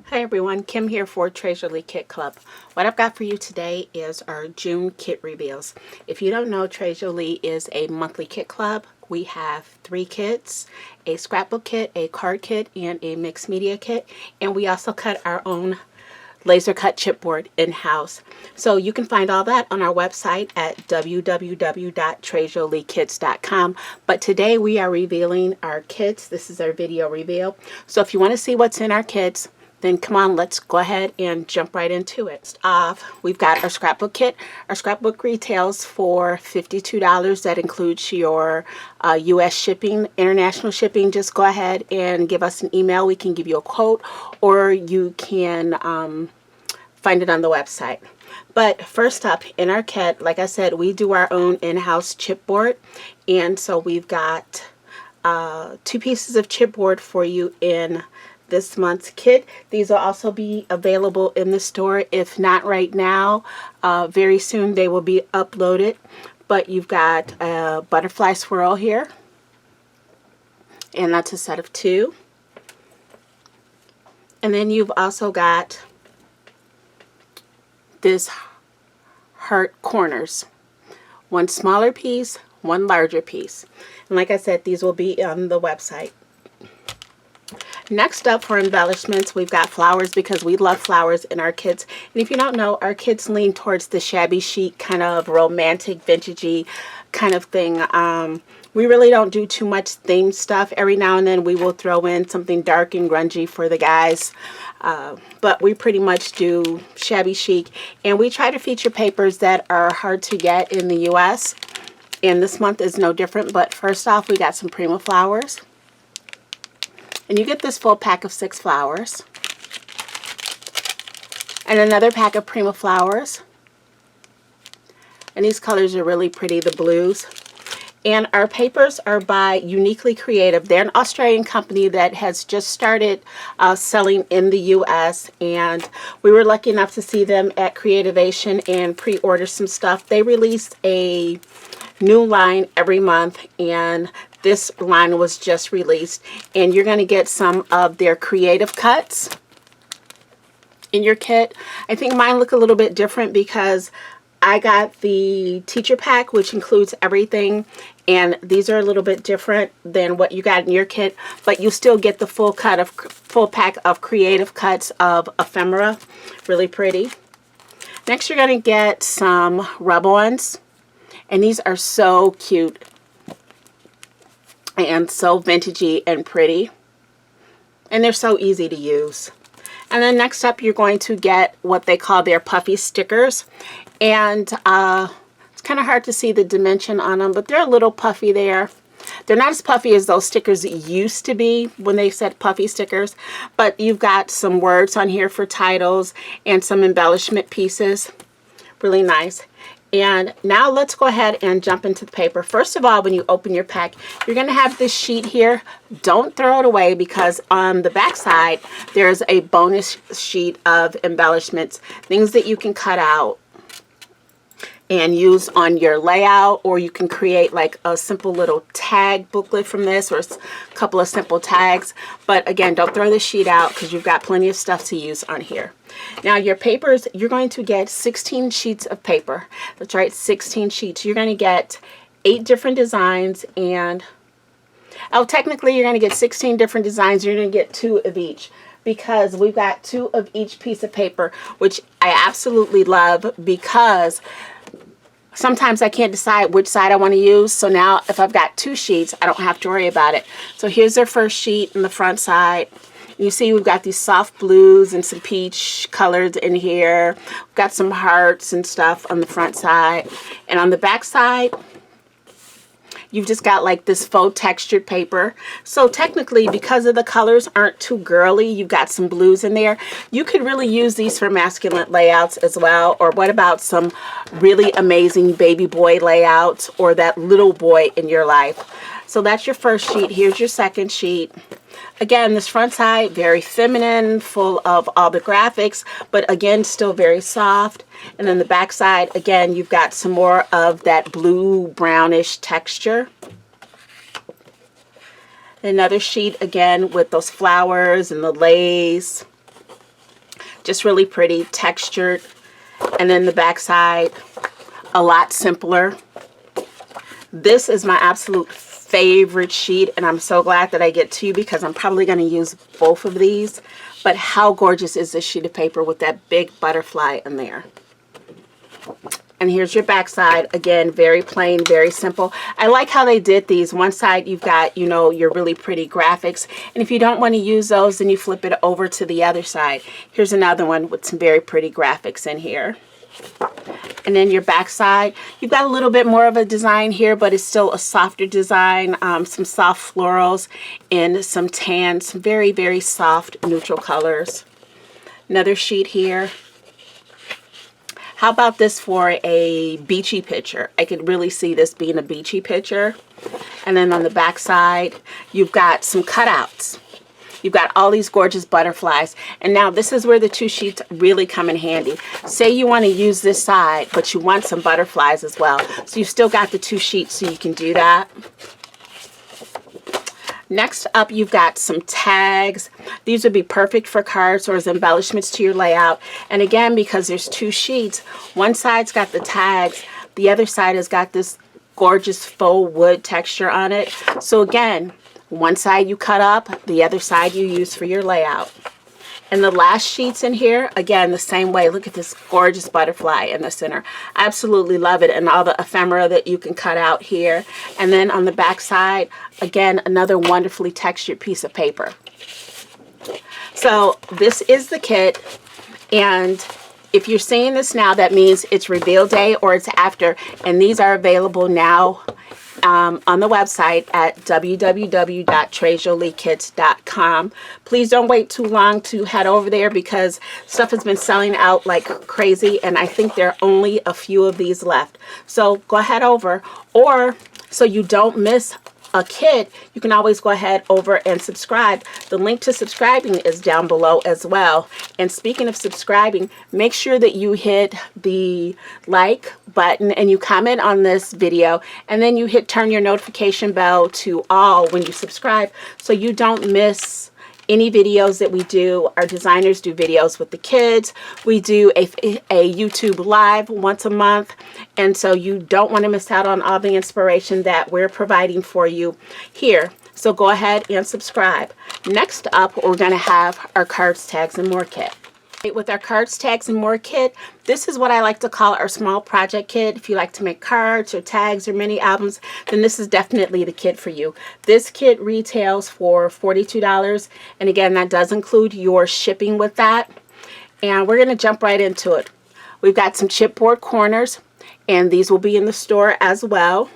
Hi everyone, Kim here for Treasure Lee Kit Club. What I've got for you today is our June kit reveals. If you don't know, Treasure Lee is a monthly kit club. We have 3 kits, a scrapbook kit, a card kit, and a mixed media kit. And we also cut our own laser cut chipboard in-house. So you can find all that on our website at www.treasureleekits.com. But today we are revealing our kits. This is our video reveal. So if you want to see what's in our kits, then come on, let's go ahead and jump right into it. We've got our scrapbook kit. Our scrapbook retails for $52. That includes your U.S. shipping, international shipping. Just go ahead and give us an email. We can give you a quote, or you can find it on the website. But first up, in our kit, like I said, we do our own in-house chipboard. And so we've got 2 pieces of chipboard for you in this month's kit. These will also be available in the store. If not right now, very soon they will be uploaded. But you've got a butterfly swirl here, and that's a set of 2. And then you've also got this heart corners, 1 smaller piece, 1 larger piece. And like I said, these will be on the website. Next up, for embellishments, we've got flowers, because we love flowers in our kits. And if you don't know, our kits lean towards the shabby chic, kind of romantic, vintagey kind of thing. We really don't do too much themed stuff. Every now and then we will throw in something dark and grungy for the guys. But we pretty much do shabby chic. And we try to feature papers that are hard to get in the U.S. And this month is no different. But first off, we got some Prima flowers. And you get this full pack of 6 flowers. And another pack of Prima flowers. And these colors are really pretty, the blues. And our papers are by Uniquely Creative. They're an Australian company that has just started selling in the U.S. And we were lucky enough to see them at Creativation and pre-order some stuff. They release a new line every month, and this line was just released, and you're going to get some of their creative cuts in your kit. I think mine look a little bit different because I got the teacher pack, which includes everything, and these are a little bit different than what you got in your kit, but you still get the full pack of creative cuts of ephemera. Really pretty. Next, you're going to get some rub-ons, and these are so cute and so vintagey and pretty, and they're so easy to use. And then next up, you're going to get what they call their puffy stickers, and it's kind of hard to see the dimension on them, but they're a little puffy there. They're not as puffy as those stickers used to be when they said puffy stickers, but you've got some words on here for titles and some embellishment pieces. Really nice. And now let's go ahead and jump into the paper. First of all, when you open your pack, you're going to have this sheet here. Don't throw it away, because on the back side, there's a bonus sheet of embellishments, things that you can cut out and use on your layout, or you can create like a simple little tag booklet from this, or a couple of simple tags. But again, don't throw the sheet out, because you've got plenty of stuff to use on here. Now your papers, you're going to get 16 sheets of paper. That's right, 16 sheets. You're going to get 8 different designs, and technically you're going to get 16 different designs. You're going to get 2 of each, because we've got 2 of each piece of paper, which I absolutely love, because sometimes I can't decide which side I want to use. So now if I've got 2 sheets, I don't have to worry about it. So here's their first sheet in the front side. You see we've got these soft blues and some peach colors in here. We've got some hearts and stuff on the front side. And on the back side, you've just got like this faux textured paper. So technically, because of the colors aren't too girly, you've got some blues in there. You could really use these for masculine layouts as well. Or what about some really amazing baby boy layouts, or that little boy in your life? So that's your first sheet. Here's your second sheet. Again, this front side, very feminine, full of all the graphics, but again, still very soft. And then the back side, again, you've got some more of that blue brownish texture. Another sheet again with those flowers and the lace. Just really pretty, textured. And then the back side, a lot simpler. This is my absolute favorite sheet, and I'm so glad that I get two because I'm probably going to use both of these. But how gorgeous is this sheet of paper with that big butterfly in there? And here's your back side. Again, very plain, very simple. I like how they did these. One side you've got, you know, your really pretty graphics. And if you don't want to use those, then you flip it over to the other side. Here's another one with some very pretty graphics in here. And then your back side, you've got a little bit more of a design here, but it's still a softer design. Some soft florals and some tan, some very, very soft neutral colors. Another sheet here. How about this for a beachy picture? I could really see this being a beachy picture. And then on the back side, you've got some cutouts. You've got all these gorgeous butterflies. And now this is where the two sheets really come in handy. Say you want to use this side, but you want some butterflies as well. So you've still got the two sheets so you can do that. Next up, you've got some tags. These would be perfect for cards or as embellishments to your layout. And again, because there's two sheets, one side's got the tags, the other side has got this gorgeous faux wood texture on it. So again, one side you cut up, the other side you use for your layout. And the last sheets in here, again, the same way. Look at this gorgeous butterfly in the center. I absolutely love it. And all the ephemera that you can cut out here. And then on the back side, again, another wonderfully textured piece of paper. So this is the kit. And if you're seeing this now, that means it's reveal day or it's after. And these are available now on the website at www.treasurelikits.com. Please don't wait too long to head over there because stuff has been selling out like crazy, and I think there are only a few of these left. So go ahead over, or so you don't miss a kit, you can always go ahead over and subscribe. The link to subscribing is down below as well. And speaking of subscribing, make sure that you hit the like button and you comment on this video, and then you hit turn your notification bell to all when you subscribe so you don't miss any videos that we do. Our designers do videos with the kids. We do a YouTube live once a month. And so you don't want to miss out on all the inspiration that we're providing for you here. So go ahead and subscribe. Next up, we're going to have our cards, tags, and more kit. With our cards, tags, and more kit, this is what I like to call our small project kit. If you like to make cards or tags or mini albums, then this is definitely the kit for you. This kit retails for $42, and again, that does include your shipping with that. And we're going to jump right into it. We've got some chipboard corners, and these will be in the store as well.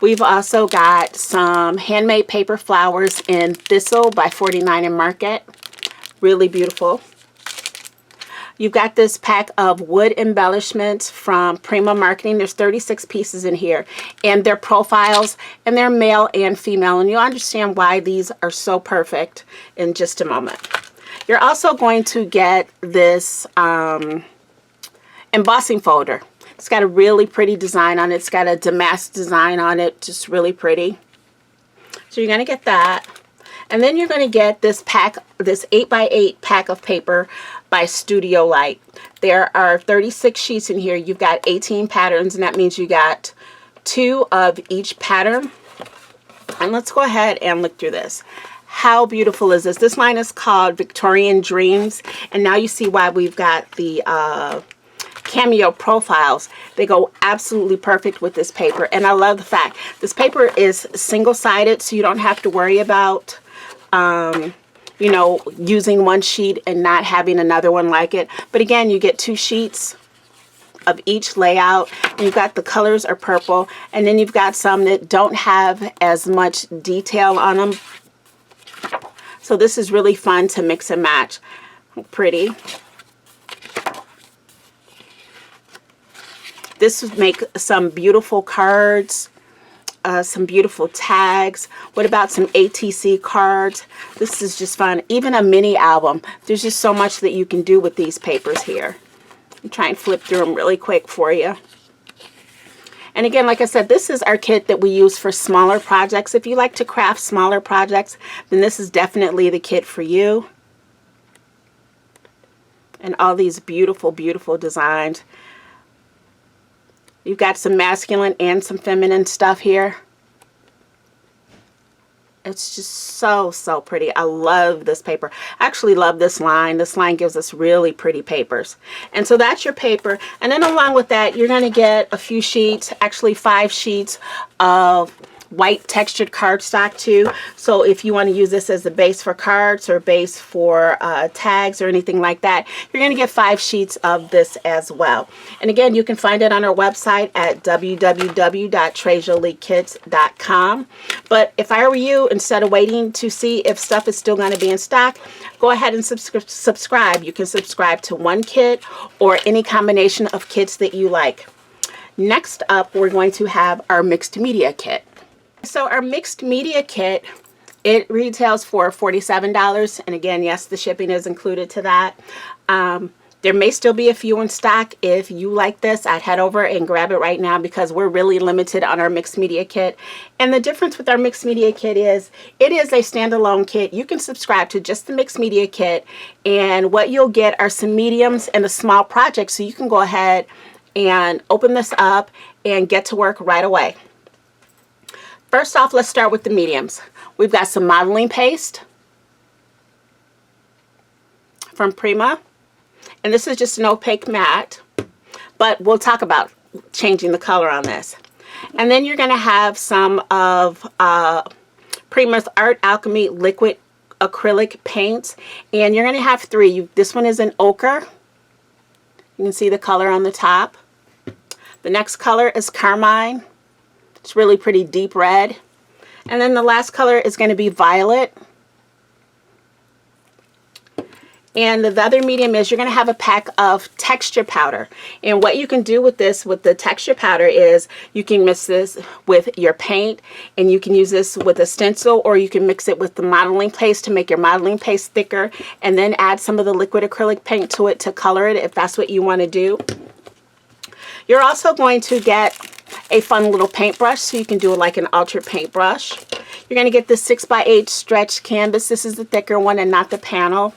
We've also got some handmade paper flowers in Thistle by 49 and Market. Really beautiful. You've got this pack of wood embellishments from Prima Marketing. There's 36 pieces in here, and they're profiles, and they're male and female, and you'll understand why these are so perfect in just a moment. You're also going to get this embossing folder. It's got a really pretty design on it. It's got a damask design on it, just really pretty. So you're going to get that. And then you're going to get this pack, this 8x8 pack of paper by Studio Light. There are 36 sheets in here. You've got 18 patterns, and that means you got 2 of each pattern. And let's go ahead and look through this. How beautiful is this? This line is called Victorian Dreams, and now you see why we've got the cameo profiles. They go absolutely perfect with this paper, and I love the fact this paper is single-sided, so you don't have to worry about you know, using one sheet and not having another one like it. But again, you get 2 sheets of each layout, and you've got the colors are purple, and then you've got some that don't have as much detail on them. So this is really fun to mix and match. Pretty. This would make some beautiful cards. Some beautiful tags. What about some ATC cards? This is just fun. Even a mini album. There's just so much that you can do with these papers here. I'll try and flip through them really quick for you. And again, like I said, this is our kit that we use for smaller projects. If you like to craft smaller projects, then this is definitely the kit for you. And all these beautiful, beautiful designs. You've got some masculine and some feminine stuff here. It's just so, so pretty. I love this paper. I actually love this line. This line gives us really pretty papers. And so that's your paper. And then along with that, you're going to get a few sheets, actually 5 sheets of white textured cardstock too. So if you want to use this as the base for cards or base for tags or anything like that, you're going to get 5 sheets of this as well. And again, you can find it on our website at www.treasurelykits.com. But if I were you, instead of waiting to see if stuff is still going to be in stock, go ahead and subscribe. You can subscribe to one kit or any combination of kits that you like. Next up, we're going to have our mixed media kit. So our mixed media kit, it retails for $47. And again, yes, the shipping is included to that. There may still be a few in stock. If you like this, I'd head over and grab it right now because we're really limited on our mixed media kit. And the difference with our mixed media kit is it is a standalone kit. You can subscribe to just the mixed media kit, and what you'll get are some mediums and a small project. So you can go ahead and open this up and get to work right away. First off, let's start with the mediums. We've got some modeling paste from Prima. And this is just an opaque matte, but we'll talk about changing the color on this. And then you're going to have some of Prima's Art Alchemy liquid acrylic paints. And you're going to have 3. This one is an ochre. You can see the color on the top. The next color is carmine. It's really pretty deep red. And then the last color is going to be violet. And the other medium is you're going to have a pack of texture powder. And what you can do with this, with the texture powder, is you can mix this with your paint, and you can use this with a stencil, or you can mix it with the modeling paste to make your modeling paste thicker, and then add some of the liquid acrylic paint to it to color it if that's what you want to do. You're also going to get a fun little paintbrush, so you can do it like an altered paintbrush. You're going to get this 6x8 stretch canvas. This is the thicker one and not the panel.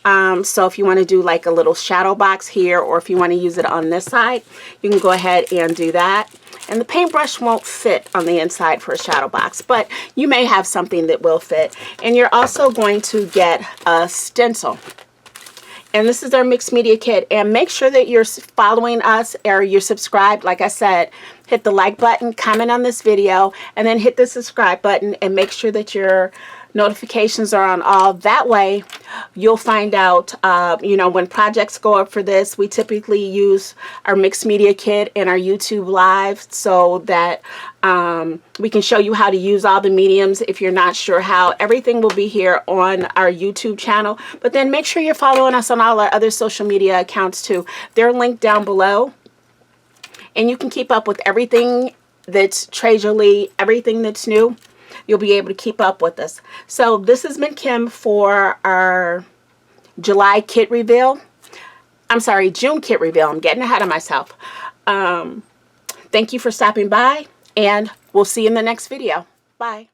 So if you want to do like a little shadow box here, or if you want to use it on this side, you can go ahead and do that. And the paintbrush won't fit on the inside for a shadow box, but you may have something that will fit. And you're also going to get a stencil. And this is our mixed media kit. And make sure that you're following us or you're subscribed. Like I said, hit the like button, comment on this video, and then hit the subscribe button, and make sure that your notifications are on all. That way you'll find out, you know, when projects go up for this. We typically use our mixed media kit in our YouTube live so that we can show you how to use all the mediums if you're not sure how. Everything will be here on our YouTube channel, but then make sure you're following us on all our other social media accounts too. They're linked down below, and you can keep up with everything that's Treasurely, everything that's new. You'll be able to keep up with us. So this has been Kim for our July kit reveal. I'm sorry, June kit reveal. I'm getting ahead of myself. Thank you for stopping by, and we'll see you in the next video. Bye.